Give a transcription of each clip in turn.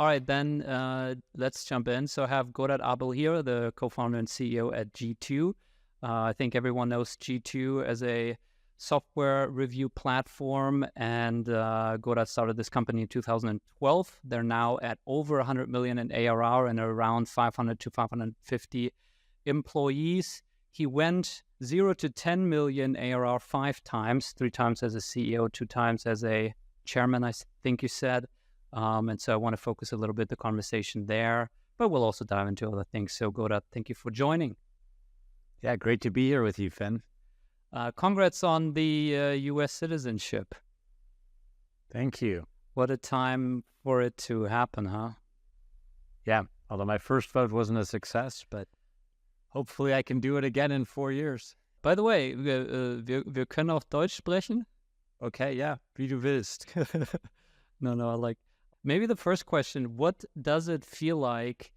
All right, then let's jump in. So I have Godard Abel here, the co-founder and CEO at G2. I think everyone knows G2 as a software review platform, and Godard started this company in 2012. They're now at over 100 million in ARR and around 500 to 550 employees. He went 0 to 10 million ARR 5 times, 3 times as a CEO, 2 times as a chairman, I think you said. And so I want to focus a little bit the conversation there, but we'll also dive into other things. So Godard, thank you for joining. Yeah, great to be here with you, Finn. Congrats on the U.S. citizenship. Thank you. What a time for it to happen, huh? Yeah, although my first vote wasn't a success, but hopefully I can do it again in 4 years. By the way, wir können auch Deutsch sprechen. Okay, yeah, wie du willst. No, I like... Maybe the first question, what does it feel like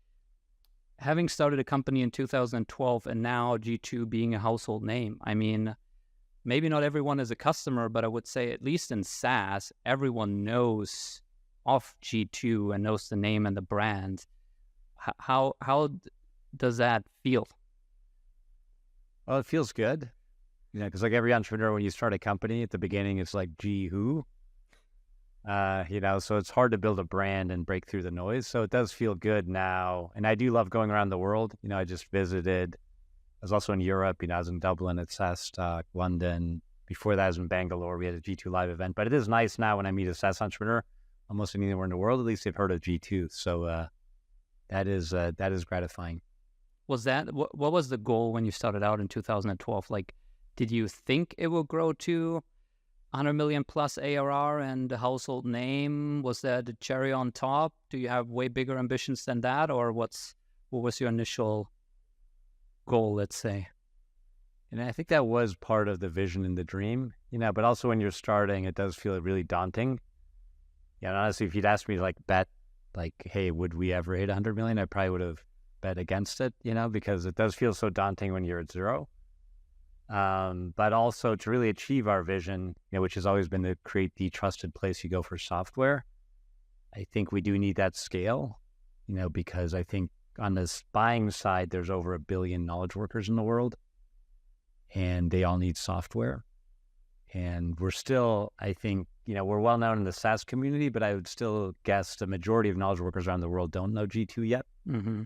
having started a company in 2012 and now G2 being a household name? I mean, maybe not everyone is a customer, but I would say at least in SaaS, everyone knows of G2 and knows the name and the brand. How does that feel? Well, it feels good. You know, because like every entrepreneur, when you start a company, at the beginning, it's like, gee, who? So it's hard to build a brand and break through the noise. So it does feel good now. And I do love going around the world. You know, I just visited. I was also in Europe. You know, I was in Dublin at SaaS London. Before that, I was in Bangalore. We had a G2 live event. But it is nice now when I meet a SaaS entrepreneur, almost anywhere in the world, at least they've heard of G2. So that is gratifying. Was that, what was the goal when you started out in 2012? Like, did you think it will grow to 100 million plus ARR and a household name? Was that the cherry on top? Do you have way bigger ambitions than that? Or what was your initial goal, let's say? And I think that was part of the vision and the dream, you know, but also when you're starting, it does feel really daunting. Yeah, and honestly, if you'd asked me to bet, hey, would we ever hit 100 million? I probably would have bet against it, you know, because it does feel so daunting when you're at zero. But also to really achieve our vision, you know, which has always been to create the trusted place you go for software. I think we do need that scale, you know, because I think on this buying side, there's over 1 billion knowledge workers in the world, and they all need software. And we're still, I think, you know, we're well known in the SaaS community, but I would still guess the majority of knowledge workers around the world don't know G2 yet. Mm-hmm.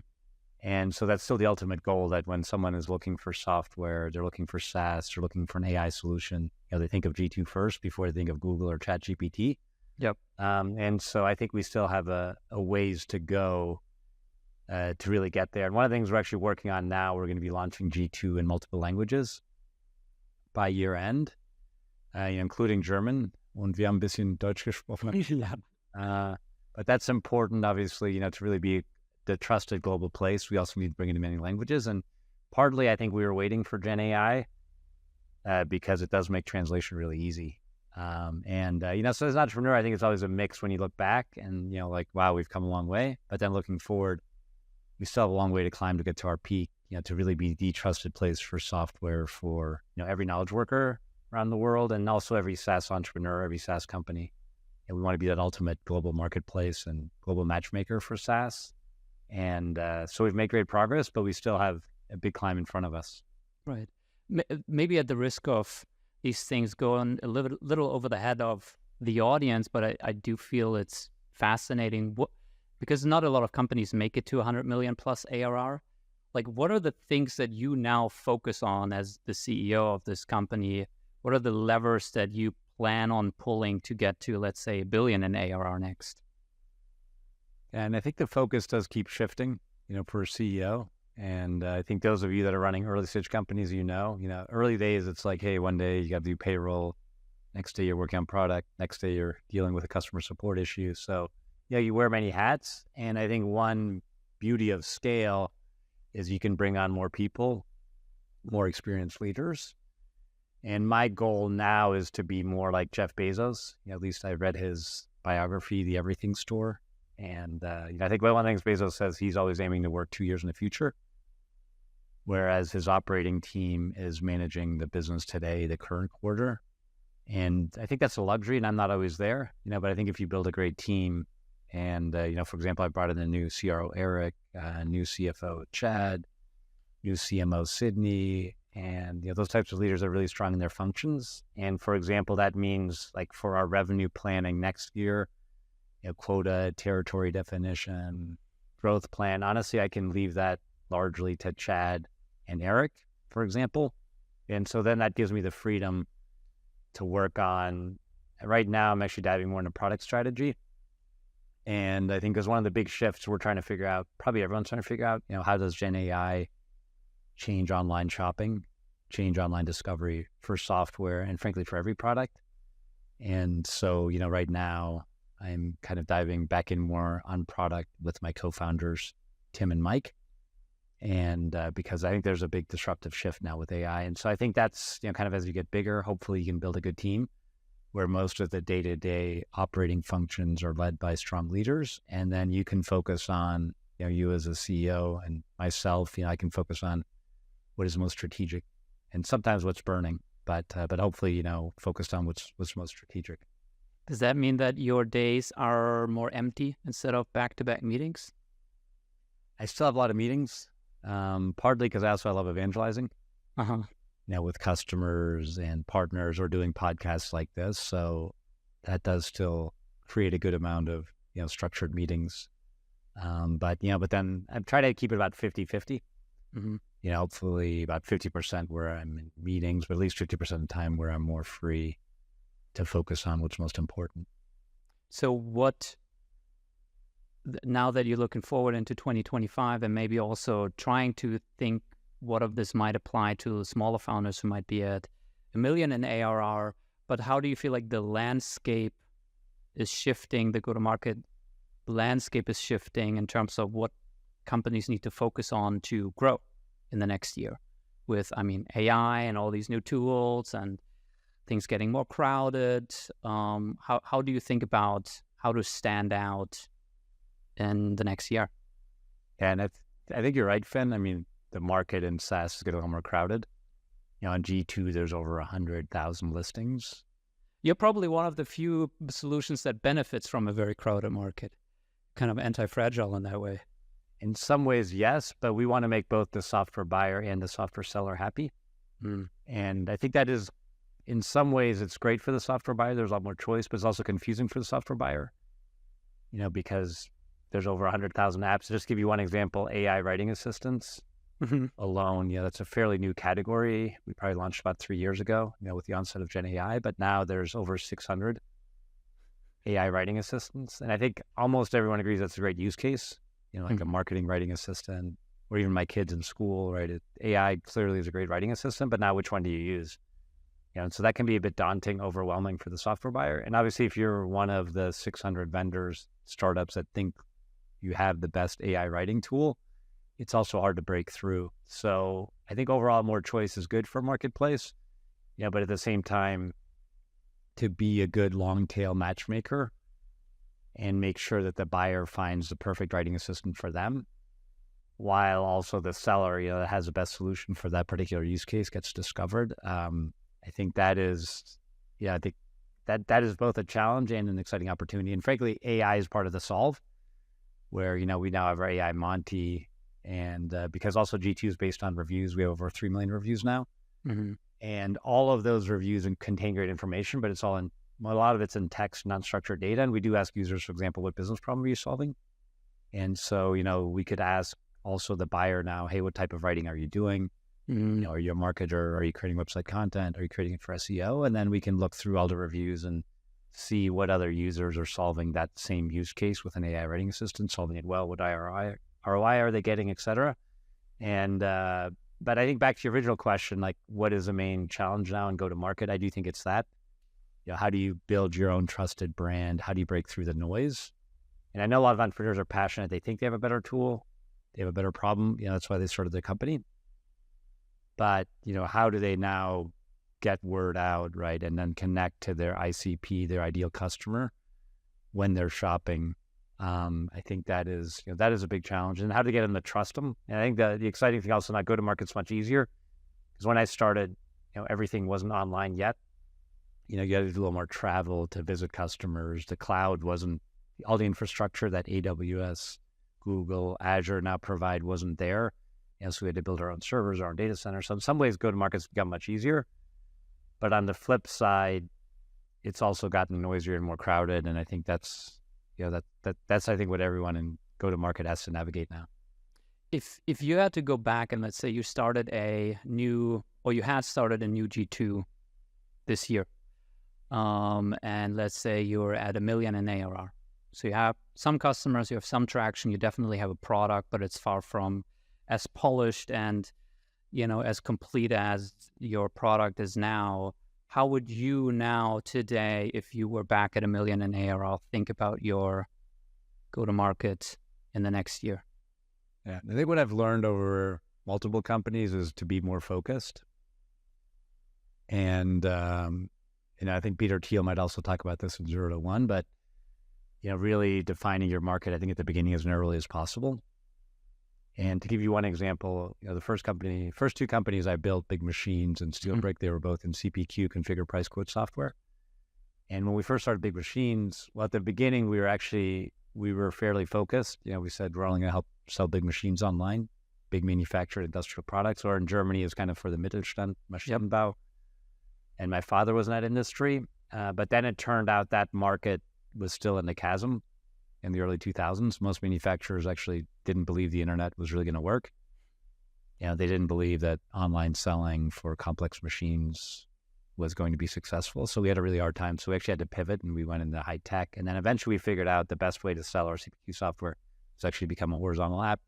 And so that's still the ultimate goal, that when someone is looking for software, they're looking for SaaS, they're looking for an AI solution, you know, they think of G2 first before they think of Google or ChatGPT. Yep. And so I think we still have a ways to go to really get there. And one of the things we're actually working on now, we're going to be launching G2 in multiple languages by year end, including German. Und wir haben ein bisschen Deutsch gesprochen. But that's important, obviously, you know, to really be the trusted global place. We also need to bring it in many languages. And partly, I think we were waiting for Gen AI because it does make translation really easy. So as an entrepreneur, I think it's always a mix when you look back and, you know, like, wow, we've come a long way. But then looking forward, we still have a long way to climb to get to our peak, you know, to really be the trusted place for software for, you know, every knowledge worker around the world, and also every SaaS entrepreneur, every SaaS company. And we want to be that ultimate global marketplace and global matchmaker for SaaS. And so we've made great progress, but we still have a big climb in front of us. Right. Maybe at the risk of these things going a little over the head of the audience, but I do feel it's fascinating because not a lot of companies make it to 100 million plus ARR. Like, what are the things that you now focus on as the CEO of this company? What are the levers that you plan on pulling to get to, let's say, 1 billion in ARR next? And I think the focus does keep shifting, you know, for a CEO. And I think those of you that are running early stage companies, you know, early days, it's like, hey, one day you got to do payroll. Next day you're working on product. Next day you're dealing with a customer support issue. So, yeah, you wear many hats. And I think one beauty of scale is you can bring on more people, more experienced leaders. And my goal now is to be more like Jeff Bezos. You know, at least I read his biography, The Everything Store. And I think one of the things Bezos says, he's always aiming to work 2 years in the future, whereas his operating team is managing the business today, the current quarter. And I think that's a luxury, and I'm not always there, you know, but I think if you build a great team And, for example, I brought in a new CRO, Eric, new CFO, Chad, new CMO, Sydney, and, those types of leaders are really strong in their functions. And for example, that means like for our revenue planning next year, quota, territory definition, growth plan. Honestly, I can leave that largely to Chad and Eric, for example. And so then that gives me the freedom to work on, right now, I'm actually diving more into product strategy. And I think there's one of the big shifts we're trying to figure out, probably everyone's trying to figure out, how does Gen AI change online shopping, change online discovery for software, and frankly, for every product. And so, right now, I'm kind of diving back in more on product with my co-founders, Tim and Mike. And because I think there's a big disruptive shift now with AI. And so I think that's, kind of as you get bigger, hopefully you can build a good team where most of the day-to-day operating functions are led by strong leaders. And then you can focus on, you as a CEO and myself, I can focus on what is most strategic and sometimes what's burning, but hopefully, focused on what's most strategic. Does that mean that your days are more empty instead of back-to-back meetings? I still have a lot of meetings, partly because I also love evangelizing, with customers and partners or doing podcasts like this. So that does still create a good amount of, structured meetings. But then I'm trying to keep it about 50-50. Hopefully about 50% where I'm in meetings, but at least 50% of the time where I'm more free to focus on what's most important. So now that you're looking forward into 2025 and maybe also trying to think what of this might apply to smaller founders who might be at $1 million in ARR, but how do you feel like the landscape is shifting, the go-to-market landscape is shifting in terms of what companies need to focus on to grow in the next year with, AI and all these new tools and things getting more crowded? How do you think about how to stand out in the next year? And I think you're right, Finn. The market in SaaS is getting a little more crowded. On G2, there's over 100,000 listings. You're probably one of the few solutions that benefits from a very crowded market, kind of anti-fragile in that way. In some ways, yes, but we want to make both the software buyer and the software seller happy. And I think that is, in some ways, it's great for the software buyer. There's a lot more choice, but it's also confusing for the software buyer, because there's over 100,000 apps. Just to give you one example, AI writing assistants alone, that's a fairly new category. We probably launched about 3 years ago, with the onset of Gen AI, but now there's over 600 AI writing assistants. And I think almost everyone agrees that's a great use case, like a marketing writing assistant, or even my kids in school, right? AI clearly is a great writing assistant, but now which one do you use? And so that can be a bit daunting, overwhelming for the software buyer. And obviously, if you're one of the 600 vendors, startups that think you have the best AI writing tool, it's also hard to break through. So I think overall more choice is good for marketplace, but at the same time, to be a good long tail matchmaker and make sure that the buyer finds the perfect writing assistant for them, while also the seller, that has the best solution for that particular use case gets discovered. I think that is, I think that is both a challenge and an exciting opportunity. And frankly, AI is part of the solve, where, we now have our AI Monty, and because also G2 is based on reviews, we have over 3 million reviews now. And all of those reviews contain great information, but a lot of it's in text, non-structured data. And we do ask users, for example, what business problem are you solving? And so, we could ask also the buyer now, hey, what type of writing are you doing? Are you a marketer? Are you creating website content? Are you creating it for SEO? And then we can look through all the reviews and see what other users are solving that same use case with an AI writing assistant, solving it well. What ROI are they getting, et cetera? And, but I think back to your original question, like what is the main challenge now in go-to-market? I do think it's that, how do you build your own trusted brand? How do you break through the noise? And I know a lot of entrepreneurs are passionate. They think they have a better tool. They have a better problem. That's why they started their company. But, how do they now get word out, right? And then connect to their ICP, their ideal customer when they're shopping. I think that is a big challenge, and how to get them to trust them. And I think the exciting thing also, not go-to-market's much easier, because when I started, everything wasn't online yet. You had to do a little more travel to visit customers. The cloud wasn't, all the infrastructure that AWS, Google, Azure now provide wasn't there. And so we had to build our own servers, our own data center. So in some ways, go-to-market's become much easier. But on the flip side, it's also gotten noisier and more crowded. And I think that's, that's I think what everyone in go-to-market has to navigate now. If you had to go back and let's say you started you had started a new G2 this year, and let's say you're at $1 million in ARR. So you have some customers, you have some traction, you definitely have a product, but it's far from as polished and, as complete as your product is now. How would you now today, if you were back at $1 million in ARR, think about your go-to-market in the next year? Yeah, I think what I've learned over multiple companies is to be more focused. And, I think Peter Thiel might also talk about this in 0 to 1, but, really defining your market, I think at the beginning as narrowly as possible. And to give you one example, the first two companies I built, Big Machines and SteelBrick, they were both in CPQ, configure, price, quote software. And when we first started Big Machines, at the beginning, we were fairly focused. We said we're only going to help sell big machines online, big manufactured industrial products, or in Germany is kind of for the Mittelstand, Maschinenbau. And my father was in that industry. But then it turned out that market was still in the chasm in the early 2000s. Most manufacturers actually didn't believe the internet was really going to work. They didn't believe that online selling for complex machines was going to be successful. So we had a really hard time. So we actually had to pivot and we went into high tech. And then eventually we figured out the best way to sell our CPQ software is actually become a horizontal app,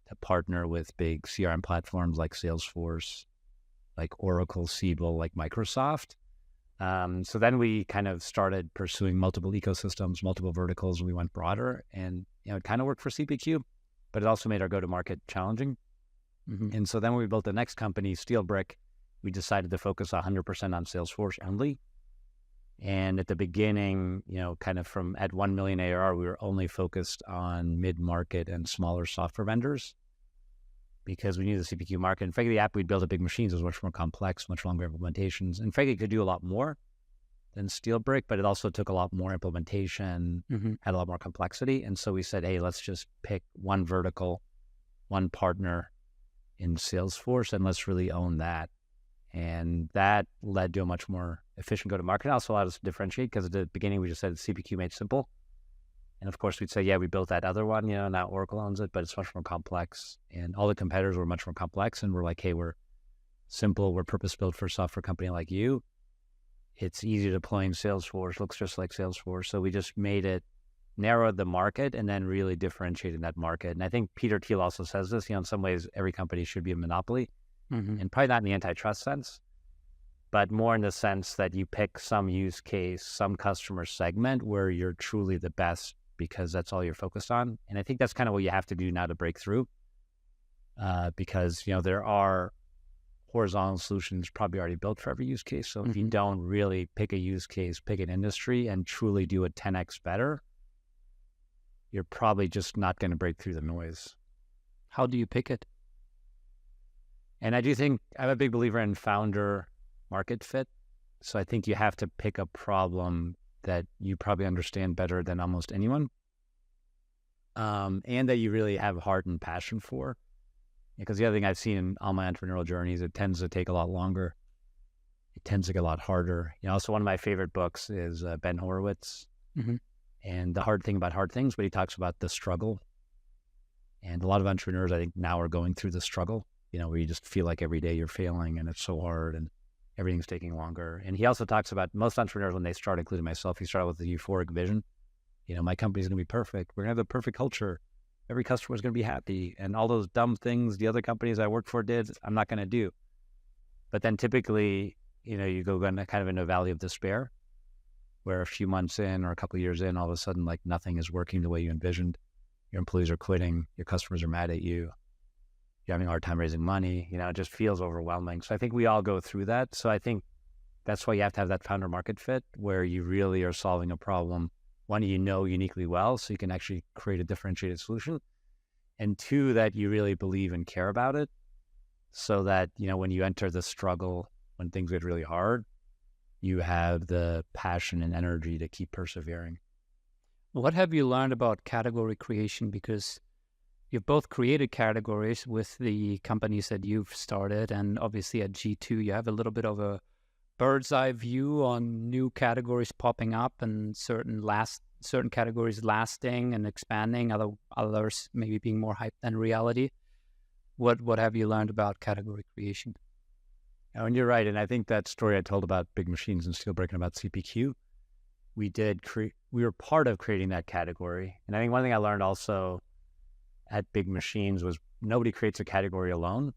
to partner with big CRM platforms like Salesforce, like Oracle, Siebel, like Microsoft. So then we kind of started pursuing multiple ecosystems, multiple verticals, and we went broader. And it kind of worked for CPQ, but it also made our go-to-market challenging. Mm-hmm. And so then when we built the next company, SteelBrick, we decided to focus 100% on Salesforce only. And at the beginning, kind of from at 1 million ARR, we were only focused on mid-market and smaller software vendors because we knew the CPQ market. And frankly, the app we'd built at Big Machines was much more complex, much longer implementations. And frankly, it could do a lot more than SteelBrick, but it also took a lot more implementation, had a lot more complexity. And so we said, hey, let's just pick one vertical, one partner in Salesforce, and let's really own that. And that led to a much more efficient go-to-market. It also allowed us to differentiate because at the beginning we just said CPQ made simple. And of course we'd say, yeah, we built that other one, now Oracle owns it, but it's much more complex. And all the competitors were much more complex. And we're like, hey, we're simple. We're purpose-built for a software company like you. It's easy to deploy in Salesforce, looks just like Salesforce. So we just narrowed the market and then really differentiated that market. And I think Peter Thiel also says this, in some ways, every company should be a monopoly. And probably not in the antitrust sense, but more in the sense that you pick some use case, some customer segment where you're truly the best because that's all you're focused on. And I think that's kind of what you have to do now to break through because, there are horizontal solutions probably already built for every use case. So if you don't really pick a use case, pick an industry and truly do it 10x better, you're probably just not going to break through the noise. How do you pick it? And I do think I'm a big believer in founder market fit. So I think you have to pick a problem that you probably understand better than almost anyone. And that you really have heart and passion for. Because the other thing I've seen in all my entrepreneurial journeys, it tends to take a lot longer. It tends to get a lot harder. Also one of my favorite books is Ben Horowitz. And The Hard Thing About Hard Things, but he talks about the struggle. And a lot of entrepreneurs, I think, now are going through the struggle. Where you just feel like every day you're failing and it's so hard and everything's taking longer. And he also talks about most entrepreneurs when they start, including myself, you start with the euphoric vision. My company's going to be perfect. We're going to have the perfect culture. Every customer is going to be happy. And all those dumb things the other companies I worked for did, I'm not going to do. But then typically, you go kind of in a valley of despair where a few months in or a couple of years in, all of a sudden, like nothing is working the way you envisioned. Your employees are quitting. Your customers are mad at you. You're having a hard time raising money, it just feels overwhelming. So I think we all go through that. So I think that's why you have to have that founder market fit where you really are solving a problem, one, uniquely well, so you can actually create a differentiated solution. And two, that you really believe and care about it so that, when you enter the struggle, when things get really hard, you have the passion and energy to keep persevering. What have you learned about category creation? Because you've both created categories with the companies that you've started, and obviously at G2, you have a little bit of a bird's eye view on new categories popping up and certain categories lasting and expanding, others maybe being more hype than reality. What have you learned about category creation? Oh, and you're right. And I think that story I told about big machines and steel breaking about CPQ, we were part of creating that category. And I think one thing I learned also at big machines was nobody creates a category alone.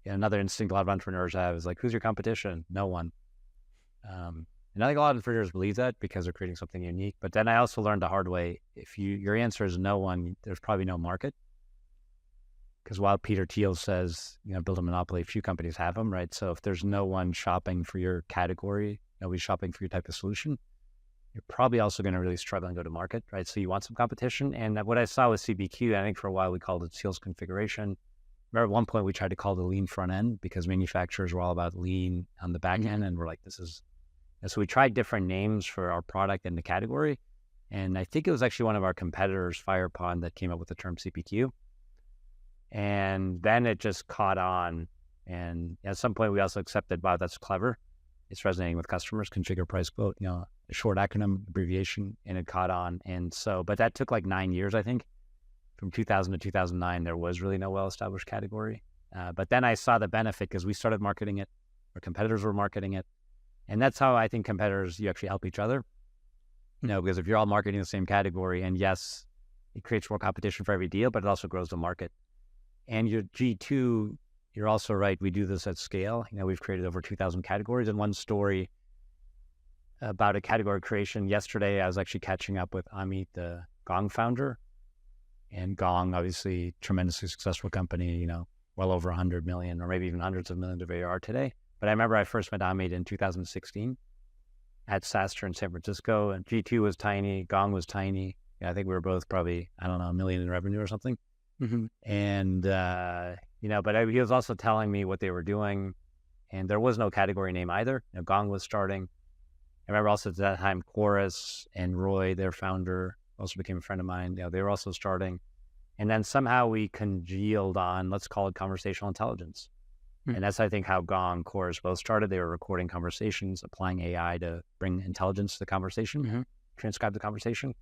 And another instinct a lot of entrepreneurs have is like, who's your competition? No one. And I think a lot of entrepreneurs believe that because they're creating something unique. But then I also learned the hard way, if your answer is no one, there's probably no market. Because while Peter Thiel says, build a monopoly, few companies have them, right? So if there's no one shopping for your category, nobody's shopping for your type of solution, you're probably also going to really struggle and go to market, right? So you want some competition. And what I saw with CPQ, I think for a while we called it sales configuration. Remember at one point we tried to call it the lean front end because manufacturers were all about lean on the back end. And we're like, and so we tried different names for our product and the category. And I think it was actually one of our competitors, Firepond, that came up with the term CPQ. And then it just caught on. And at some point we also accepted, wow, that's clever. It's resonating with customers, configure, price, quote, a short acronym, abbreviation, and it caught on. And so, but that took like 9 years, I think. From 2000 to 2009, there was really no well-established category. But then I saw the benefit because we started marketing it, our competitors were marketing it. And that's how I think competitors, you actually help each other. Because if you're all marketing the same category, and yes, it creates more competition for every deal, but it also grows the market. And your G2, you're also right. We do this at scale. We've created over 2,000 categories. And one story about a category creation, yesterday, I was actually catching up with Amit, the Gong founder. And Gong, obviously, tremendously successful company, well over 100 million or maybe even hundreds of millions of ARR today. But I remember I first met Amit in 2016 at SaaS in San Francisco. And G2 was tiny. Gong was tiny. I think we were both probably, $1 million in revenue or something. Mm-hmm. And, but he was also telling me what they were doing. And there was no category name either. Gong was starting. I remember also at that time, Chorus and Roy, their founder, also became a friend of mine. They were also starting. And then somehow we congealed on, let's call it conversational intelligence. Mm-hmm. And that's, I think, how Gong, Chorus both started. They were recording conversations, applying AI to bring intelligence to the conversation, transcribe the conversation.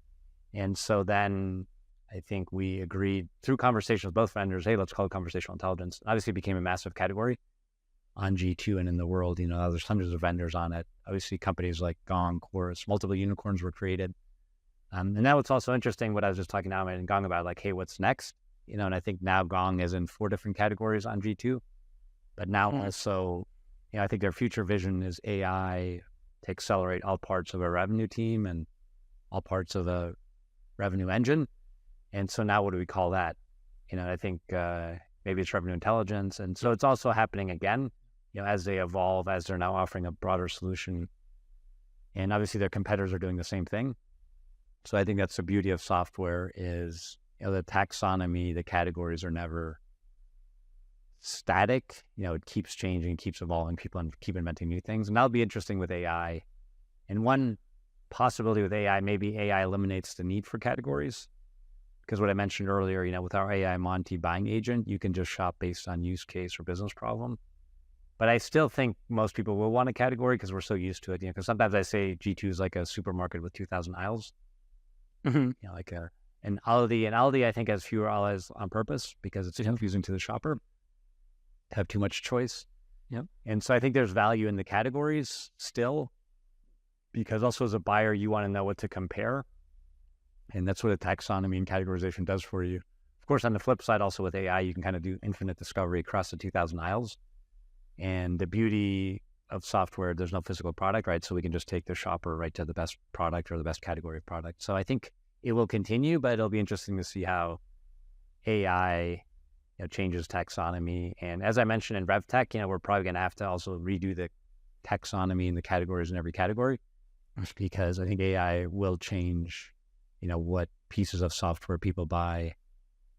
And so then I think we agreed through conversations with both vendors, hey, let's call it conversational intelligence. Obviously, it became a massive category on G2 and in the world. There's hundreds of vendors on it. Obviously, companies like Gong, Chorus, multiple unicorns were created. And now it's also interesting what I was just talking to Amit and Gong about, like, hey, what's next? And I think now Gong is in 4 different categories on G2. But now also, I think their future vision is AI to accelerate all parts of a revenue team and all parts of a revenue engine. And so now what do we call that? I think maybe it's revenue intelligence. And so it's also happening again, as they evolve, as they're now offering a broader solution. And obviously their competitors are doing the same thing. So I think that's the beauty of software is, the taxonomy, the categories are never static. It keeps changing, keeps evolving, people keep inventing new things. And that'll be interesting with AI. And one possibility with AI, maybe AI eliminates the need for categories. Because what I mentioned earlier, with our AI Monty buying agent, you can just shop based on use case or business problem. But I still think most people will want a category because we're so used to it. Because sometimes I say G2 is like a supermarket with 2,000 aisles. Mm-hmm. And Aldi, I think, has fewer aisles on purpose because it's confusing to the shopper. Have too much choice. Yep. And so I think there's value in the categories still, because also as a buyer, you want to know what to compare. And that's what a taxonomy and categorization does for you. Of course, on the flip side, also with AI, you can kind of do infinite discovery across the 2,000 aisles. And the beauty of software, there's no physical product, right? So we can just take the shopper right to the best product or the best category of product. So I think it will continue, but it'll be interesting to see how AI changes taxonomy. And as I mentioned in RevTech, we're probably going to have to also redo the taxonomy and the categories in every category, because I think AI will change what pieces of software people buy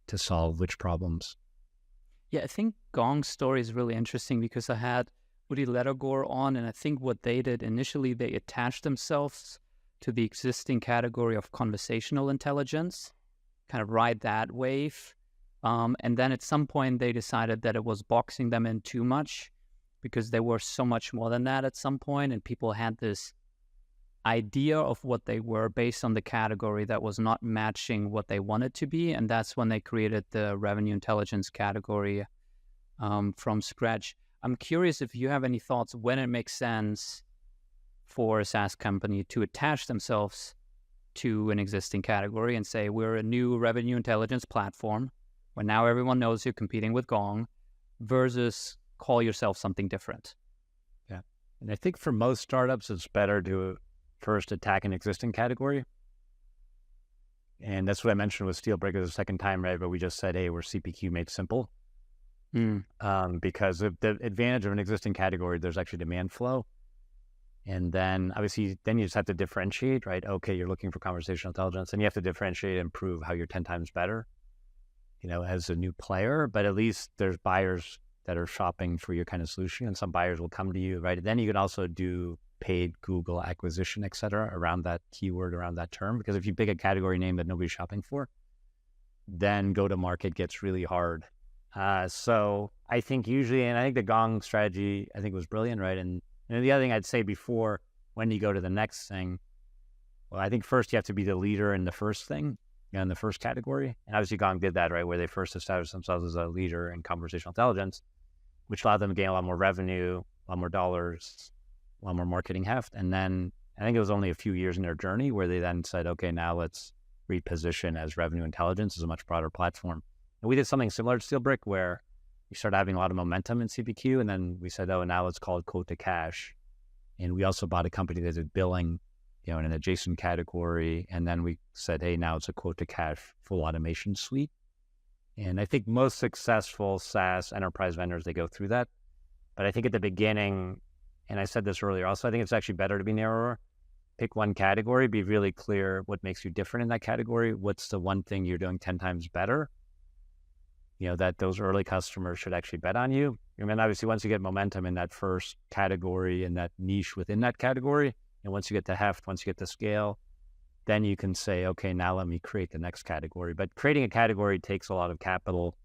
to solve which problems. Yeah, I think Gong's story is really interesting because I had Udi Ledergor on, and I think what they did initially, they attached themselves to the existing category of conversational intelligence, kind of ride that wave. And then at some point they decided that it was boxing them in too much because they were so much more than that at some point, and people had this idea of what they were based on the category that was not matching what they wanted to be. And that's when they created the revenue intelligence category from scratch. I'm curious if you have any thoughts when it makes sense for a SaaS company to attach themselves to an existing category and say, we're a new revenue intelligence platform where now everyone knows you're competing with Gong, versus call yourself something different. Yeah. And I think for most startups, it's better to first attack an existing category. And that's what I mentioned with Steelbreaker the second time, right? But we just said, hey, we're CPQ made simple. Because of the advantage of an existing category, there's actually demand flow. And then obviously, then you just have to differentiate, right? Okay, you're looking for conversational intelligence, and you have to differentiate and prove how you're 10 times better, as a new player. But at least there's buyers that are shopping for your kind of solution, and some buyers will come to you, right? And then you can also do paid Google acquisition, et cetera, around that keyword, around that term. Because if you pick a category name that nobody's shopping for, then go to market gets really hard. So I think usually, and I think the Gong strategy, I think was brilliant, right? And the other thing I'd say before, when you go to the next thing, well, I think first you have to be the leader in the first thing, in the first category. And obviously Gong did that, right? Where they first established themselves as a leader in conversational intelligence, which allowed them to gain a lot more revenue, a lot more dollars, a lot more marketing heft. And then I think it was only a few years in their journey where they then said, okay, now let's reposition as revenue intelligence as a much broader platform. And we did something similar to Steelbrick where we started having a lot of momentum in CPQ, and then we said, oh, now let's call it quote to cash. And we also bought a company that did billing, in an adjacent category. And then we said, hey, now it's a quote to cash full automation suite. And I think most successful SaaS enterprise vendors, they go through that. But I think at the beginning, and I said this earlier also, I think it's actually better to be narrower. Pick one category, be really clear what makes you different in that category. What's the one thing you're doing 10 times better? That those early customers should actually bet on you. And then obviously once you get momentum in that first category and that niche within that category, and once you get the heft, once you get the scale, then you can say, okay, now let me create the next category. But creating a category takes a lot of capital,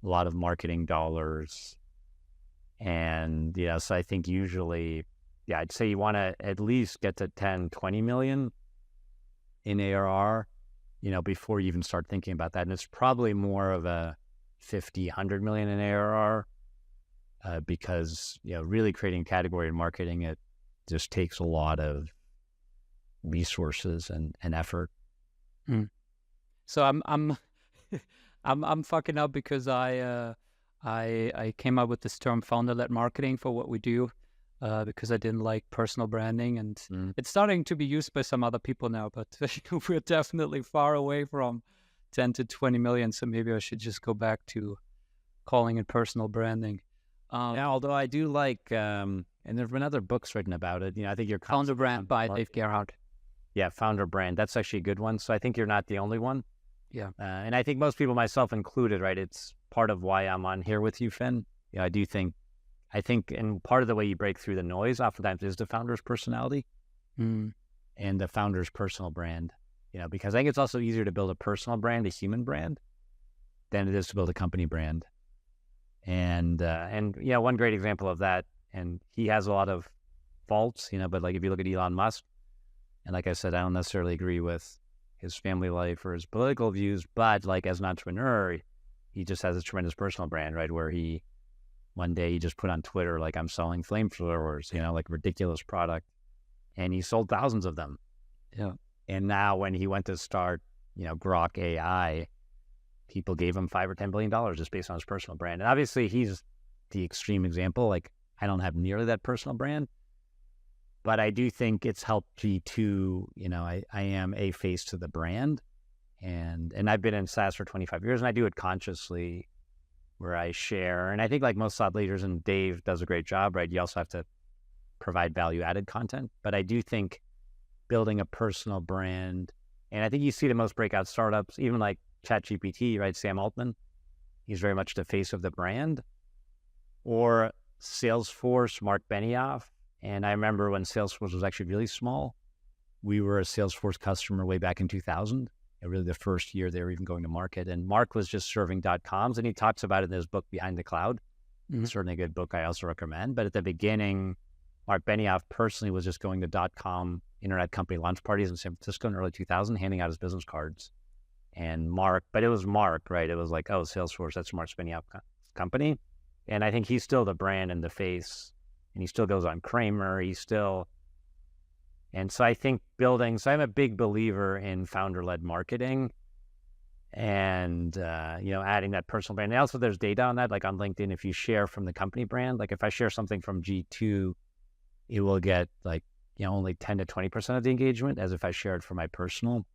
a lot of marketing dollars. And, so I think usually, I'd say you want to at least get to 10, 20 million in ARR, before you even start thinking about that. And it's probably more of a 50, 100 million in ARR, because, really creating category and marketing it just takes a lot of resources and effort. So I'm I'm fucking up because I came up with this term founder-led marketing for what we do, because I didn't like personal branding, and it's starting to be used by some other people now, but we're definitely far away from 10 to 20 million. So maybe I should just go back to calling it personal branding. Although I do like, and there've been other books written about it. I think your Founder Brand by Dave Gerhardt. Yeah, Founder Brand. That's actually a good one. So I think you're not the only one. Yeah. And I think most people, myself included, right? It's part of why I'm on here with you, Finn. I think, and part of the way you break through the noise oftentimes is the founder's personality and the founder's personal brand, because I think it's also easier to build a personal brand, a human brand, than it is to build a company brand. And one great example of that, and he has a lot of faults, but like if you look at Elon Musk, and like I said, I don't necessarily agree with his family life or his political views, but like as an entrepreneur, he just has a tremendous personal brand, right? Where one day he just put on Twitter, like, I'm selling flamethrowers, like ridiculous product. And he sold thousands of them. Yeah. And now when he went to start, Grok AI, people gave him $5 or $10 billion just based on his personal brand. And obviously he's the extreme example. Like, I don't have nearly that personal brand, but I do think it's helped G2. I am a face to the brand, and I've been in SaaS for 25 years, and I do it consciously, where I share. And I think like most thought leaders, and Dave does a great job, right? You also have to provide value-added content. But I do think building a personal brand, and I think you see the most breakout startups, even like ChatGPT, right? Sam Altman, he's very much the face of the brand. Or Salesforce, Mark Benioff. And I remember when Salesforce was actually really small, we were a Salesforce customer way back in 2000. Really the first year they were even going to market. And Mark was just serving .coms, and he talks about it in his book, Behind the Cloud. Certainly a good book I also recommend. But at the beginning, Mark Benioff personally was just going to .com internet company launch parties in San Francisco in early 2000, handing out his business cards. And Mark, but it was Mark, right? It was like, oh, Salesforce, that's Mark Benioff's company. And I think he's still the brand and the face, and he still goes on Kramer. And so I think so I'm a big believer in founder-led marketing and, adding that personal brand. And also there's data on that, like on LinkedIn, if you share from the company brand, like if I share something from G2, it will get like, only 10 to 20% of the engagement, as if I share it from my personal,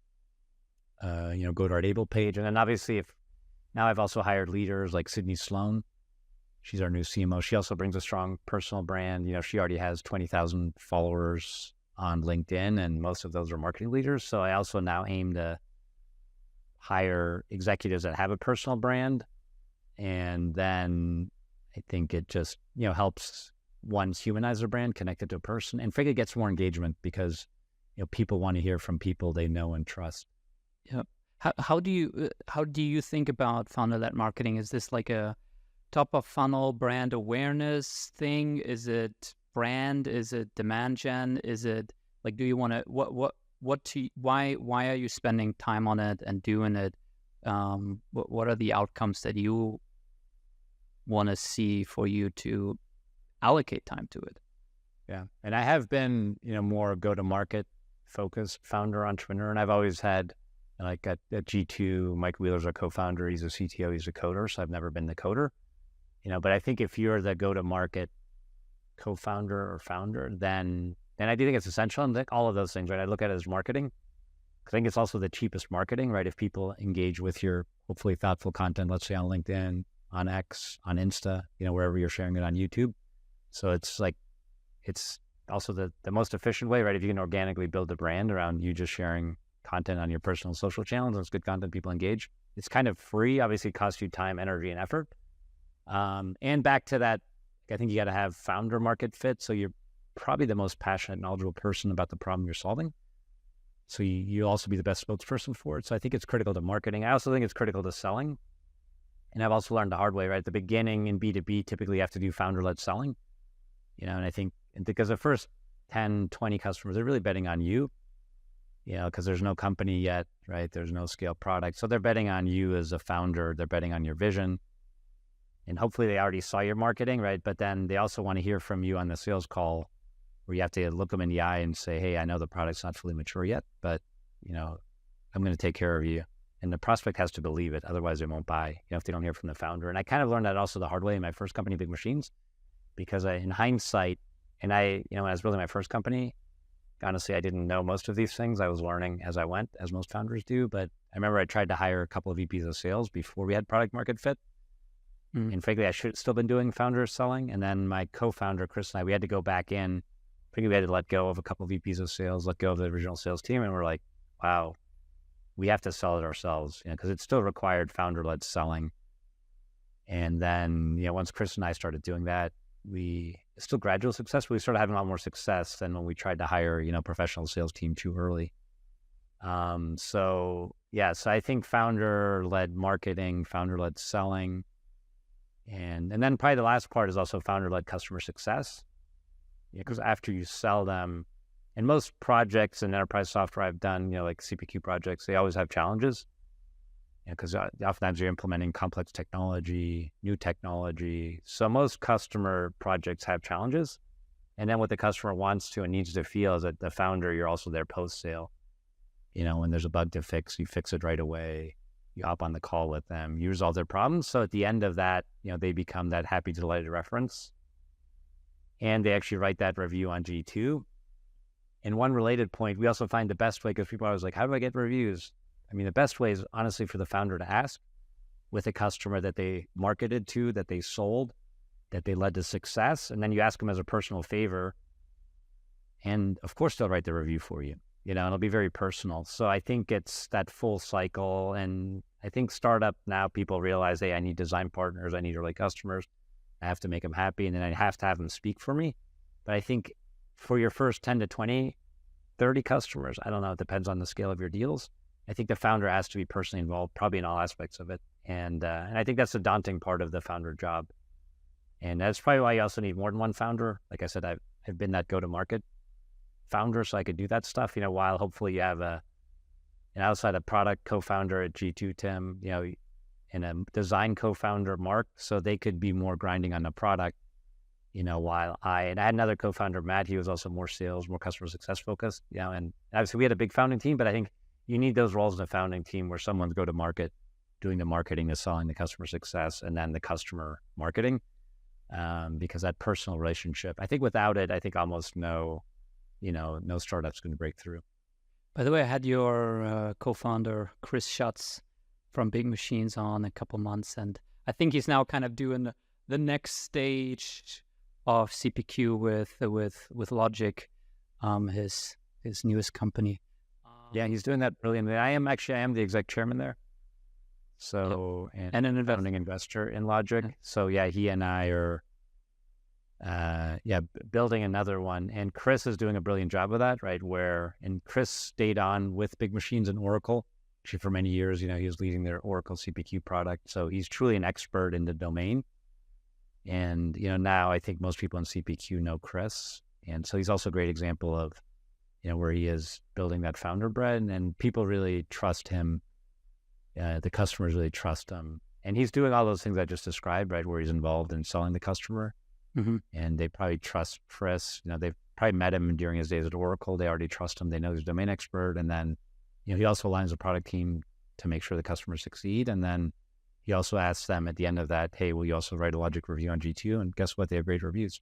Godard Abel page. And then obviously now I've also hired leaders like Sydney Sloan. She's our new CMO. She also brings a strong personal brand. She already has 20,000 followers on LinkedIn, and most of those are marketing leaders. So I also now aim to hire executives that have a personal brand. And then I think it just, helps one humanize their brand, connect it to a person, and frankly, it gets more engagement because, people want to hear from people they know and trust. Yeah. How do you think about founder-led marketing? Is this like a top of funnel brand awareness thing? Is it brand? Is it demand gen? Is it like, do you want to, why are you spending time on it and doing it? What are the outcomes that you want to see for you to allocate time to it? Yeah. And I have been, more go-to-market focused founder entrepreneur. And I've always had, like at G2, Mike Wheeler's our co-founder. He's a CTO, he's a coder. So I've never been the coder, but I think if you're the go-to-market co-founder or founder, then I do think it's essential. And all of those things, right? I look at it as marketing. I think it's also the cheapest marketing, right? If people engage with your hopefully thoughtful content, let's say on LinkedIn, on X, on Insta, wherever you're sharing it on YouTube. So it's also the most efficient way, right? If you can organically build a brand around you just sharing content on your personal social channels, and it's good content, people engage. It's kind of free, obviously it costs you time, energy, and effort. And back to that, I think you got to have founder market fit. So you're probably the most passionate, knowledgeable person about the problem you're solving. So you'll also be the best spokesperson for it. So I think it's critical to marketing. I also think it's critical to selling. And I've also learned the hard way, right? At the beginning in B2B, typically you have to do founder-led selling. And I think because the first 10, 20 customers, they're really betting on you, because there's no company yet, right? There's no scale product. So they're betting on you as a founder. They're betting on your vision. And hopefully they already saw your marketing, right? But then they also want to hear from you on the sales call where you have to look them in the eye and say, hey, I know the product's not fully mature yet, but, I'm going to take care of you. And the prospect has to believe it. Otherwise they won't buy, if they don't hear from the founder. And I kind of learned that also the hard way in my first company, Big Machines, because in hindsight, and when I was building my first company, honestly, I didn't know most of these things. I was learning as I went, as most founders do. But I remember I tried to hire a couple of VPs of sales before we had product market fit. And frankly, I should have still been doing founder selling. And then my co-founder, Chris, and I, we had to go back in. Frankly, we had to let go of a couple of VPs of sales, let go of the original sales team. And we're like, wow, we have to sell it ourselves, because it still required founder-led selling. And then, once Chris and I started doing that, still gradual success, but we started having a lot more success than when we tried to hire, professional sales team too early. So I think founder-led marketing, founder-led selling, and then probably the last part is also founder-led customer success. Because after you sell them, and most projects in enterprise software I've done, like CPQ projects, they always have challenges. Because oftentimes you're implementing complex technology, new technology. So most customer projects have challenges. And then what the customer wants to and needs to feel is that the founder, you're also there post-sale. When there's a bug to fix, you fix it right away. You hop on the call with them, you resolve their problems. So at the end of that, they become that happy, delighted reference. And they actually write that review on G2. And one related point, we also find the best way, because people are always like, how do I get reviews? The best way is honestly for the founder to ask with a customer that they marketed to, that they sold, that they led to success. And then you ask them as a personal favor. And of course, they'll write the review for you, and it'll be very personal. So I think it's that full cycle. And I think startup now, people realize, hey, I need design partners. I need early customers. I have to make them happy. And then I have to have them speak for me. But I think for your first 10 to 20, 30 customers. I don't know. It depends on the scale of your deals. I think the founder has to be personally involved, probably in all aspects of it. And I think that's the daunting part of the founder job. And that's probably why you also need more than one founder. Like I said, I've been that go-to-market founder, so I could do that stuff, while hopefully you have an outside of product co-founder at G2, Tim, and a design co-founder, Mark, so they could be more grinding on the product, while I had another co-founder, Matt, he was also more sales, more customer success focused, and obviously we had a big founding team, but I think you need those roles in a founding team where someone's go-to-market, doing the marketing, the selling, the customer success, and then the customer marketing, because that personal relationship, I think without it, I think almost no startup's going to break through. By the way, I had your co-founder, Chris Schutz from Big Machines on a couple months, and I think he's now kind of doing the next stage of CPQ with Logic, his newest company. Yeah, he's doing that brilliantly. I am the exec chairman there. So, and an founding investor in Logic. Yeah. So yeah, he and I are, building another one. And Chris is doing a brilliant job of that, right? And Chris stayed on with Big Machines and Oracle. Actually, for many years, he was leading their Oracle CPQ product. So he's truly an expert in the domain. And, now I think most people in CPQ know Chris. And so he's also a great example of, where he is building that founder bread, and people really trust him. The customers really trust him. And he's doing all those things I just described, right? Where he's involved in selling the customer. Mm-hmm. And they probably trust Chris. They've probably met him during his days at Oracle. They already trust him. They know he's a domain expert. And then, he also aligns the product team to make sure the customers succeed. And then he also asks them at the end of that, hey, will you also write a Logic review on G2? And guess what? They have great reviews.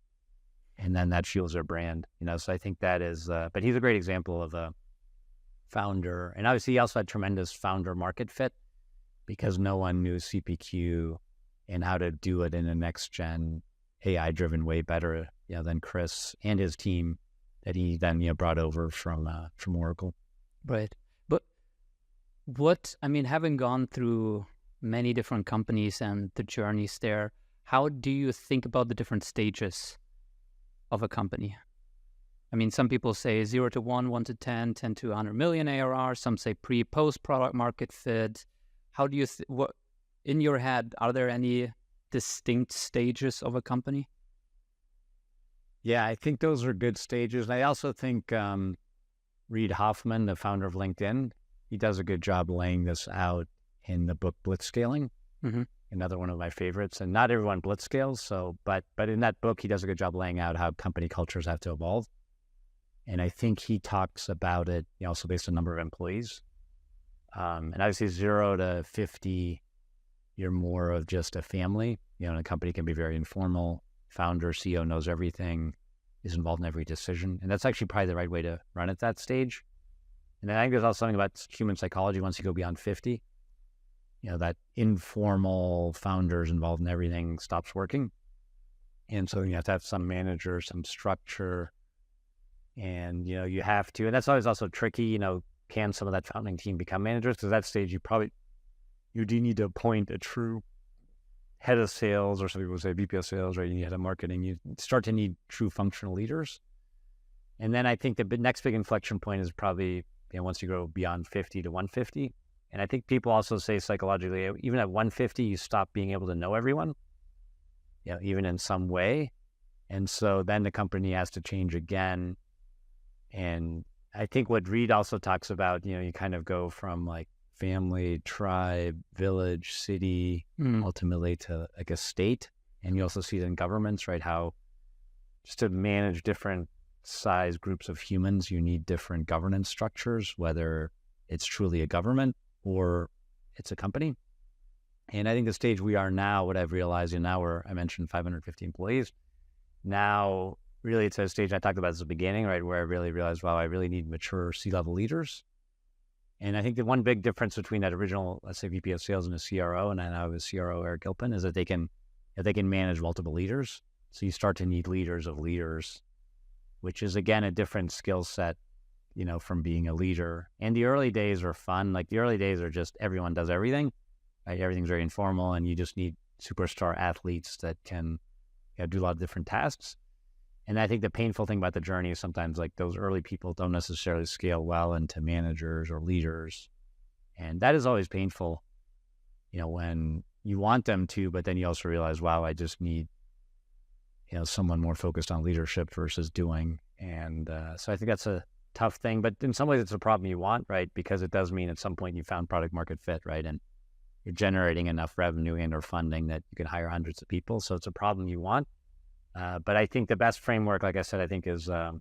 And then that fuels their brand, so I think that is, but he's a great example of a founder. And obviously he also had tremendous founder market fit because no one knew CPQ and how to do it in a next gen AI driven way better, than Chris and his team that he then, brought over from Oracle. Right. But having gone through many different companies and the journeys there, how do you think about the different stages of a company? Some people say 0 to 1, 1 to 10, 10 to 100 million ARR. Some say pre-post product market fit. How do you, what in your head, are there any distinct stages of a company? Yeah, I think those are good stages. And I also think Reid Hoffman, the founder of LinkedIn, he does a good job laying this out in the book Blitzscaling. Mm-hmm. Another one of my favorites. And not everyone blitzscales, but in that book, he does a good job laying out how company cultures have to evolve. And I think he talks about it, also based on number of employees. And obviously 0 to 50, you're more of just a family. And a company can be very informal. Founder, CEO knows everything, is involved in every decision. And that's actually probably the right way to run at that stage. And I think there's also something about human psychology once you go beyond 50. That informal founders involved in everything stops working. And so you have to have some manager, some structure, and, you have to, and that's always also tricky, can some of that founding team become managers? Because at that stage, you do need to appoint a true head of sales, or some people say VP of sales, right? You need head of marketing. You start to need true functional leaders. And then I think the next big inflection point is probably, once you go beyond 50 to 150. And I think people also say psychologically, even at 150, you stop being able to know everyone, even in some way. And so then the company has to change again. And I think what Reid also talks about, you kind of go from like family, tribe, village, city, ultimately to like a state. And you also see it in governments, right? How just to manage different size groups of humans, you need different governance structures, whether it's truly a government or it's a company. And I think the stage we are now, what I've realized, and now I mentioned 550 employees. Now, really, it's a stage I talked about at the beginning, right, where I really realized, wow, I really need mature C-level leaders. And I think the one big difference between that original, let's say, VP of sales and a CRO, and I now have a CRO, Eric Gilpin, is that they can manage multiple leaders. So you start to need leaders of leaders, which is, again, a different skill set, from being a leader. And the early days are fun. Like the early days are just everyone does everything. Right? Everything's very informal, and you just need superstar athletes that can do a lot of different tasks. And I think the painful thing about the journey is sometimes like those early people don't necessarily scale well into managers or leaders. And that is always painful, when you want them to, but then you also realize, wow, I just need, someone more focused on leadership versus doing. And so I think that's a tough thing, but in some ways it's a problem you want, right? Because it does mean at some point you found product market fit, right? And you're generating enough revenue and or funding that you can hire hundreds of people. So it's a problem you want. But I think the best framework, like I said, I think is that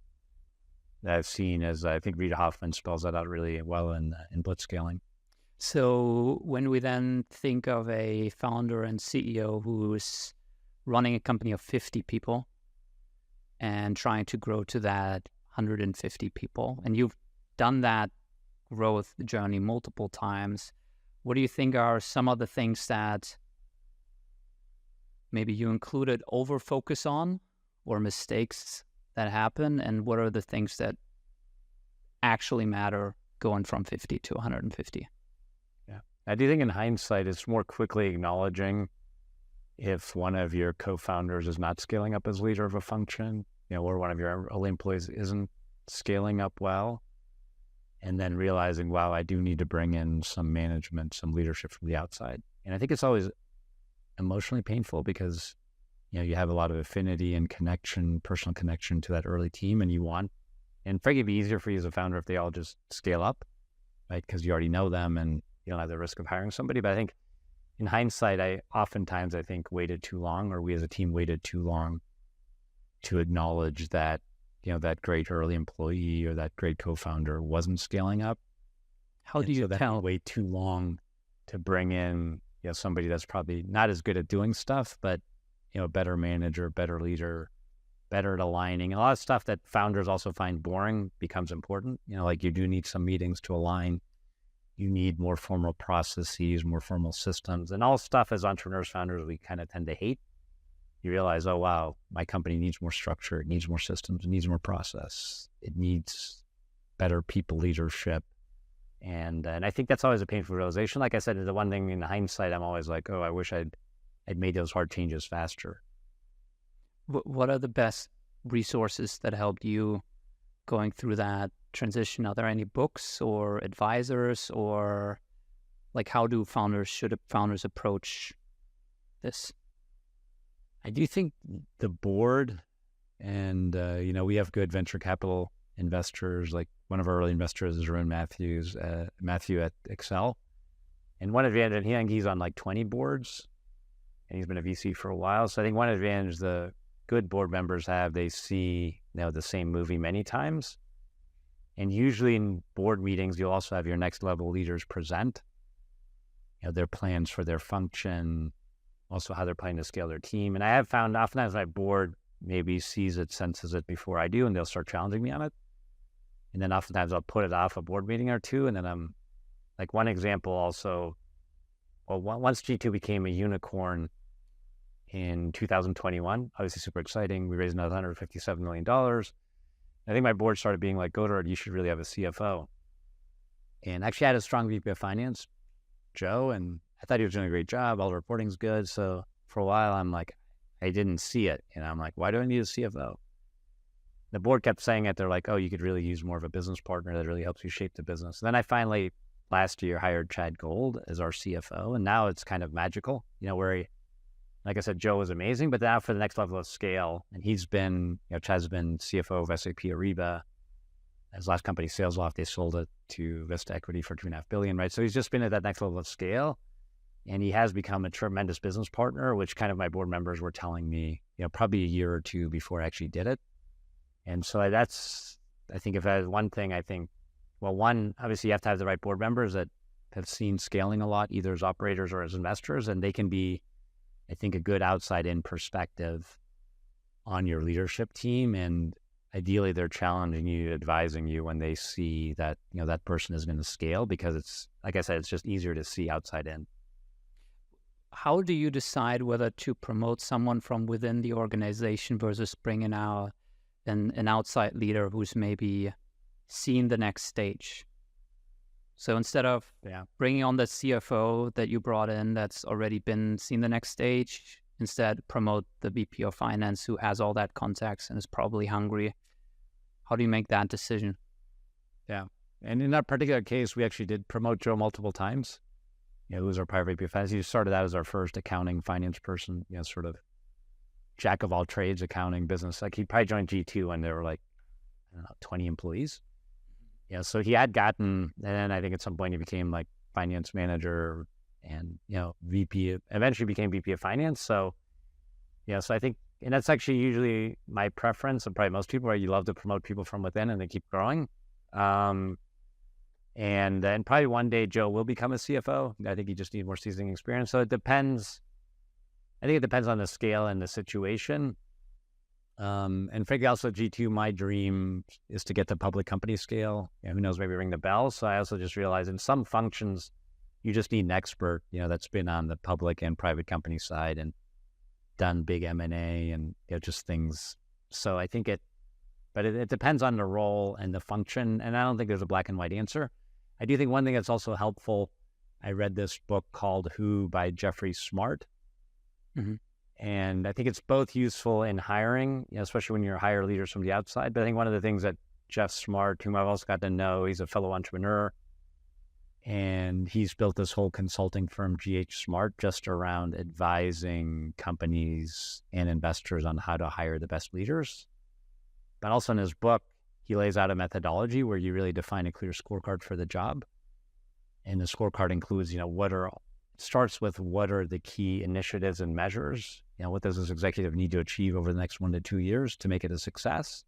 I've seen is I think Reid Hoffman spells that out really well in blitzscaling. So when we then think of a founder and CEO who's running a company of 50 people and trying to grow to that 150 people, and you've done that growth journey multiple times, what do you think are some of the things that maybe you included over-focus on or mistakes that happen? And what are the things that actually matter going from 50 to 150? Yeah. I do think in hindsight, it's more quickly acknowledging if one of your co-founders is not scaling up as leader of a function, or one of your early employees isn't scaling up well, and then realizing, wow, I do need to bring in some management, some leadership from the outside. And I think it's always emotionally painful because, you have a lot of affinity and connection, personal connection to that early team, and frankly, it'd be easier for you as a founder if they all just scale up, right? Because you already know them and you don't have the risk of hiring somebody. But I think in hindsight, I think waited too long, or we as a team waited too long to acknowledge that, that great early employee or that great co-founder wasn't scaling up. How do you tell? Wait too long to bring in, somebody that's probably not as good at doing stuff, but, a better manager, better leader, better at aligning. A lot of stuff that founders also find boring becomes important. Like you do need some meetings to align. You need more formal processes, more formal systems, and all stuff as entrepreneurs, founders, we kind of tend to hate. You realize, oh, wow, my company needs more structure. It needs more systems. It needs more process. It needs better people leadership. And I think that's always a painful realization. Like I said, the one thing in hindsight, I'm always like, oh, I wish I'd made those hard changes faster. What are the best resources that helped you going through that transition? Are there any books or advisors, or like how do should founders approach this? I do think the board and, we have good venture capital investors. Like one of our early investors is Matthew at Excel. And one advantage, I think he's on like 20 boards and he's been a VC for a while. So I think one advantage the good board members have, they see, the same movie many times. And usually in board meetings, you'll also have your next level leaders present, their plans for their function, also how they're planning to scale their team. And I have found oftentimes my board maybe sees it, senses it before I do, and they'll start challenging me on it. And then oftentimes I'll put it off a board meeting or two. And then I'm like, one example also, once G2 became a unicorn in 2021, obviously super exciting. We raised another $157 million. I think my board started being like, Godard, you should really have a CFO. And actually I had a strong VP of finance, Joe, and I thought he was doing a great job. All the reporting's good. So for a while, I'm like, I didn't see it. And I'm like, why do I need a CFO? The board kept saying it. They're like, oh, you could really use more of a business partner that really helps you shape the business. And then I finally, last year, hired Chad Gold as our CFO. And now it's kind of magical, where like I said, Joe was amazing, but now for the next level of scale, and he's been, Chad's been CFO of SAP Ariba. His last company, SalesLoft, they sold it to Vista Equity for $2.5 billion, right? So he's just been at that next level of scale. And he has become a tremendous business partner, which kind of my board members were telling me, probably a year or two before I actually did it. And so I think if I had one thing, one, obviously you have to have the right board members that have seen scaling a lot, either as operators or as investors, and they can be, I think, a good outside-in perspective on your leadership team. And ideally they're challenging you, advising you when they see that, that person is going to scale, because it's, like I said, it's just easier to see outside in. How do you decide whether to promote someone from within the organization versus bringing out an outside leader who's maybe seen the next stage? So instead of bringing on the CFO that you brought in that's already been seen the next stage, instead promote the VP of finance who has all that context and is probably hungry? How do you make that decision? Yeah. And in that particular case, we actually did promote Joe multiple times. Who was our prior VP of finance. He started out as our first accounting finance person, sort of jack of all trades, accounting, business. Like he probably joined G2 when there were like, 20 employees. So he had gotten, and then I think at some point he became like finance manager and, eventually became VP of finance. So, so I think, and that's actually usually my preference and probably most people, where you love to promote people from within and they keep growing. And then probably one day Joe will become a CFO. I think he just needs more seasoning experience. So it depends. I think it depends on the scale and the situation. And frankly, also G2, my dream is to get to public company scale. Who knows, maybe ring the bell. So I also just realized in some functions, you just need an expert, that's been on the public and private company side and done big M&A and just things. So I think it depends on the role and the function. And I don't think there's a black and white answer. I do think one thing that's also helpful, I read this book called Who by Jeffrey Smart. Mm-hmm. And I think it's both useful in hiring, especially when you're hire leaders from the outside. But I think one of the things that Jeff Smart, whom I've also got to know, he's a fellow entrepreneur, and he's built this whole consulting firm, GH Smart, just around advising companies and investors on how to hire the best leaders. But also in his book, he lays out a methodology where you really define a clear scorecard for the job. And the scorecard includes, starts with what are the key initiatives and measures? What does this executive need to achieve over the next 1 to 2 years to make it a success?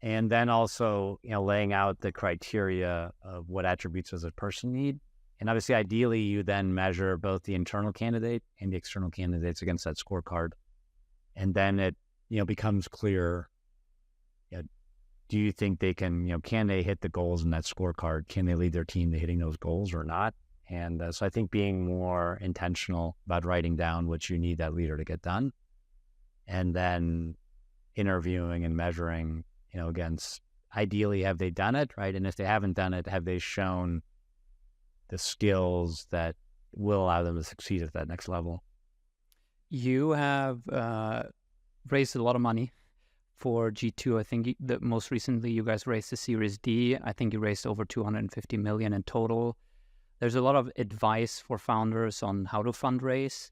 And then also, laying out the criteria of what attributes does a person need. And obviously, ideally, you then measure both the internal candidate and the external candidates against that scorecard. And then it, becomes clear, do you think they can, can they hit the goals in that scorecard? Can they lead their team to hitting those goals or not? And so I think being more intentional about writing down what you need that leader to get done, and then interviewing and measuring, against, ideally, have they done it, right? And if they haven't done it, have they shown the skills that will allow them to succeed at that next level? You have raised a lot of money for G2. I think that most recently you guys raised the Series D. I think you raised over 250 million in total. There's a lot of advice for founders on how to fundraise.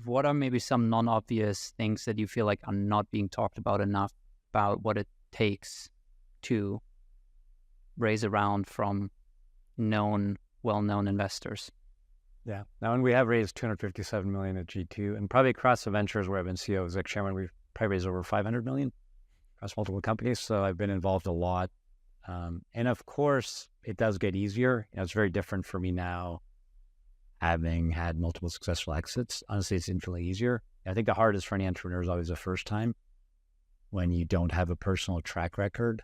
What are maybe some non-obvious things that you feel like are not being talked about enough about what it takes to raise a round from well-known investors? Yeah. Now, and we have raised 257 million at G2, and probably across the ventures where I've been CEO as chairman, we've probably raised over 500 million across multiple companies. So I've been involved a lot. And of course, it does get easier. It's very different for me now, having had multiple successful exits. Honestly, it's infinitely easier. I think the hardest for any entrepreneur is always the first time when you don't have a personal track record.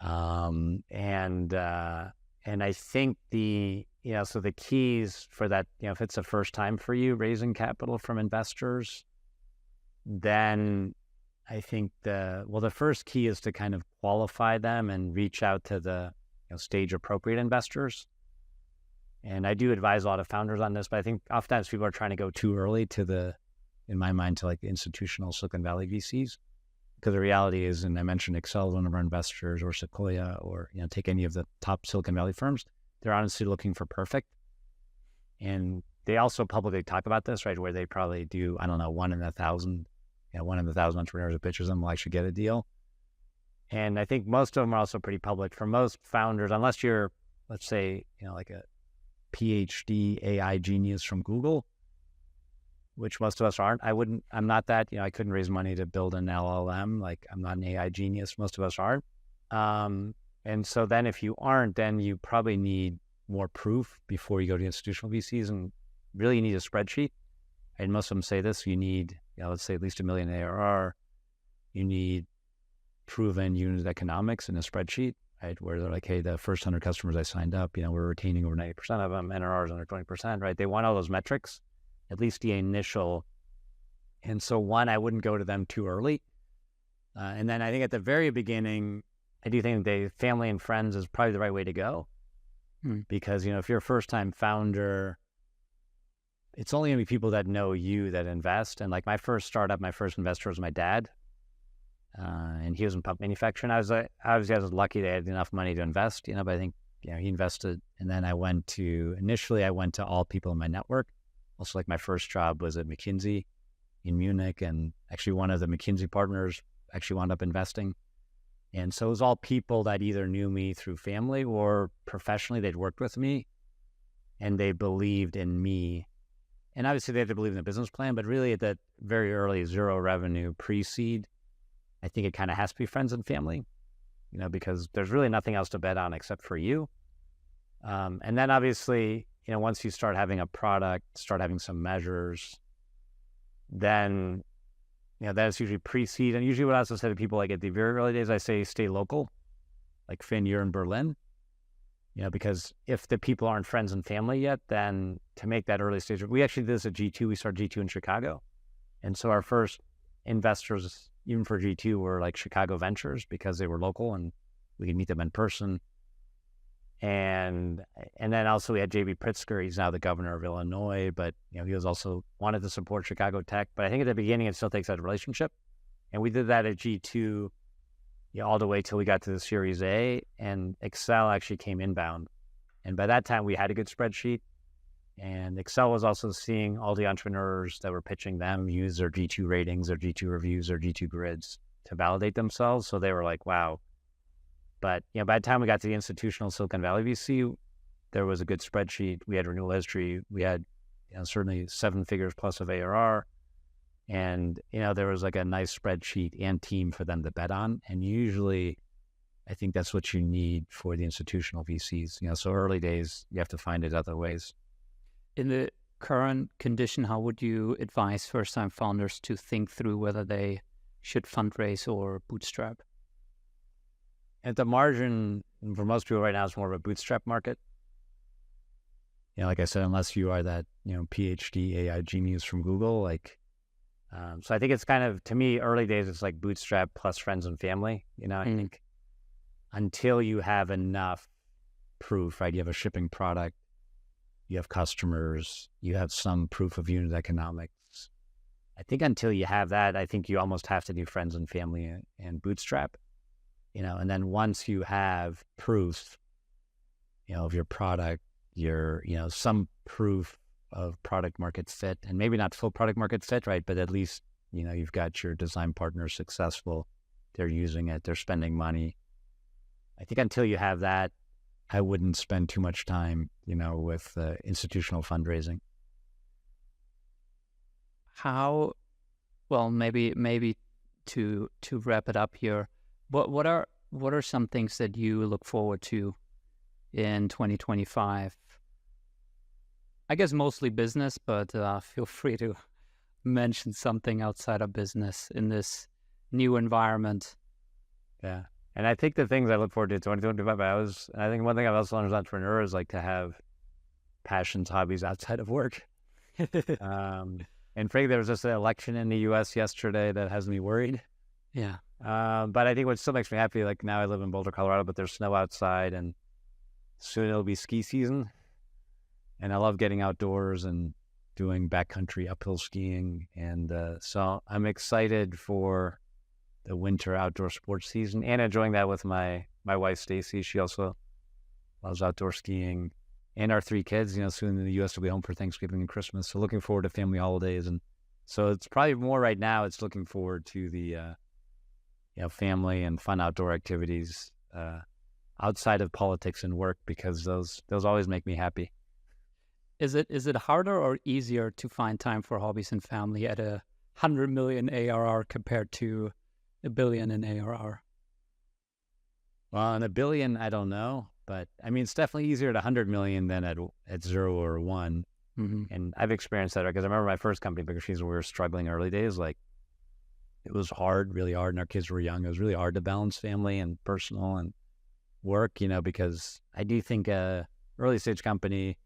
And I think so the keys for that, if it's the first time for you raising capital from investors, then I think the first key is to kind of qualify them and reach out to the stage appropriate investors. And I do advise a lot of founders on this, but I think oftentimes people are trying to go too early in my mind, to like the institutional Silicon Valley VCs. Because the reality is, and I mentioned Excel, one of our investors, or Sequoia, or take any of the top Silicon Valley firms, they're honestly looking for perfect. And they also publicly talk about this, right? Where they probably do, 1 in 1,000, 1 in 1,000 entrepreneurs who pitches them will actually get a deal. And I think most of them are also pretty public. For most founders, unless you're, let's say, like a PhD AI genius from Google, which most of us aren't. I'm not that, I couldn't raise money to build an LLM. Like, I'm not an AI genius. Most of us aren't. And so then if you aren't, then you probably need more proof before you go to institutional VCs, and really you need a spreadsheet. And most of them say this, you need, let's say at least $1 million ARR. You need proven unit economics in a spreadsheet, right? Where they're like, hey, the first 100 customers I signed up, we're retaining over 90% of them, NRR is under 20%, right? They want all those metrics, at least the initial. And so one, I wouldn't go to them too early. And then I think at the very beginning, I do think family and friends is probably the right way to go. Because, if you're a first-time founder, it's only going to be people that know you that invest. And like my first startup, my first investor was my dad. And he was in pump manufacturing. I was lucky that I had enough money to invest, but I think, he invested. And then initially I went to all people in my network. Also, like my first job was at McKinsey in Munich. And actually one of the McKinsey partners actually wound up investing. And so it was all people that either knew me through family or professionally, they'd worked with me and they believed in me. And obviously they had to believe in the business plan, but really at that very early zero revenue pre-seed, I think it kind of has to be friends and family, because there's really nothing else to bet on except for you. And then obviously, once you start having a product, start having some measures, then, that's usually pre-seed. And usually what I also say to people, like at the very early days, I say stay local, like Finn, you're in Berlin, because if the people aren't friends and family yet, then to make that early stage, we actually did this at G2, we started G2 in Chicago. And so our first investors, even for G2, were like Chicago Ventures because they were local and we could meet them in person. And then also we had JB Pritzker. He's now the governor of Illinois, but he was also wanted to support Chicago Tech. But I think at the beginning it still takes that relationship. And we did that at G2 all the way till we got to the Series A, and Excel actually came inbound. And by that time we had a good spreadsheet. And Excel was also seeing all the entrepreneurs that were pitching them use their G2 ratings, their G2 reviews, their G2 grids to validate themselves. So they were like, wow. But, by the time we got to the institutional Silicon Valley VC, there was a good spreadsheet. We had renewal history. We had, certainly 7 figures plus of ARR. And, there was like a nice spreadsheet and team for them to bet on. And usually I think that's what you need for the institutional VCs. So early days, you have to find it other ways. In the current condition, how would you advise first-time founders to think through whether they should fundraise or bootstrap? At the margin, for most people right now, it's more of a bootstrap market. Like I said, unless you are that, PhD AI genius from Google, so I think it's kind of, to me, early days, it's like bootstrap plus friends and family. I think until you have enough proof, right? You have a shipping product, you have customers, you have some proof of unit economics. I think until you have that, I think you almost have to do friends and family and bootstrap. And then once you have proof, of your product, some proof of product market fit, and maybe not full product market fit, right? But at least, you've got your design partners successful. They're using it. They're spending money. I think until you have that, I wouldn't spend too much time, with institutional fundraising. Maybe to wrap it up here, what are some things that you look forward to in 2025? I guess mostly business, but feel free to mention something outside of business in this new environment. Yeah. And I think the things I look forward to 2025, I think one thing I've also learned as an entrepreneur is like to have passions, hobbies outside of work. And frankly, there was just an election in the US yesterday that has me worried. Yeah. But I think what still makes me happy, like now I live in Boulder, Colorado, but there's snow outside and soon it'll be ski season. And I love getting outdoors and doing backcountry uphill skiing. And so I'm excited for the winter outdoor sports season and enjoying that with my wife, Stacy. She also loves outdoor skiing, and our 3 kids, soon in the US will be home for Thanksgiving and Christmas. So looking forward to family holidays. And so it's probably more right now, it's looking forward to the, family and fun outdoor activities outside of politics and work, because those always make me happy. Is it harder or easier to find time for hobbies and family at 100 million ARR compared to $1 billion in ARR? Well, in $1 billion, I don't know, but I mean, it's definitely easier at 100 million than at 0 or 1. Mm-hmm. And I've experienced that because I remember my first company, Bigger Machines, when we were struggling early days, like it was hard, really hard, and our kids were young. It was really hard to balance family and personal and work, because I do think a early stage company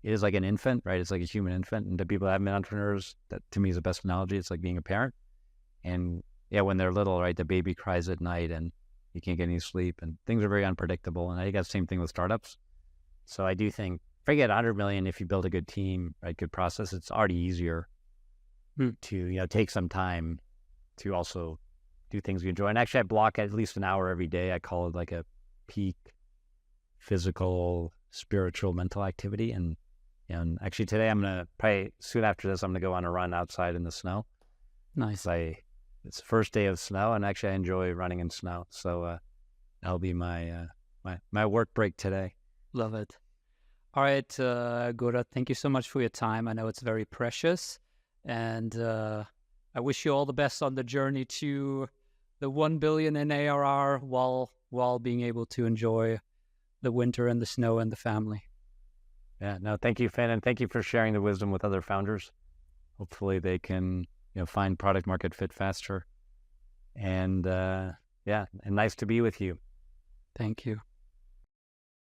is like an infant, right? It's like a human infant. And to people that have been entrepreneurs, that to me is the best analogy. It's like being a parent. And yeah, when they're little, right, the baby cries at night and you can't get any sleep and things are very unpredictable. And I think that's the same thing with startups. So I do think forget 100 million. If you build a good team, right, good process, it's already easier to, take some time to also do things you enjoy. And actually I block at least an hour every day. I call it like a peak physical, spiritual, mental activity. And actually today I'm going to probably soon after this, I'm going to go on a run outside in the snow. Nice. It's the first day of snow, and actually I enjoy running in snow. So that'll be my work break today. Love it. All right, Godard, thank you so much for your time. I know it's very precious, and I wish you all the best on the journey to the 1 billion in ARR while being able to enjoy the winter and the snow and the family. Yeah, no, thank you, Finn, and thank you for sharing the wisdom with other founders. Hopefully they can, find product market fit faster. And and nice to be with you. Thank you.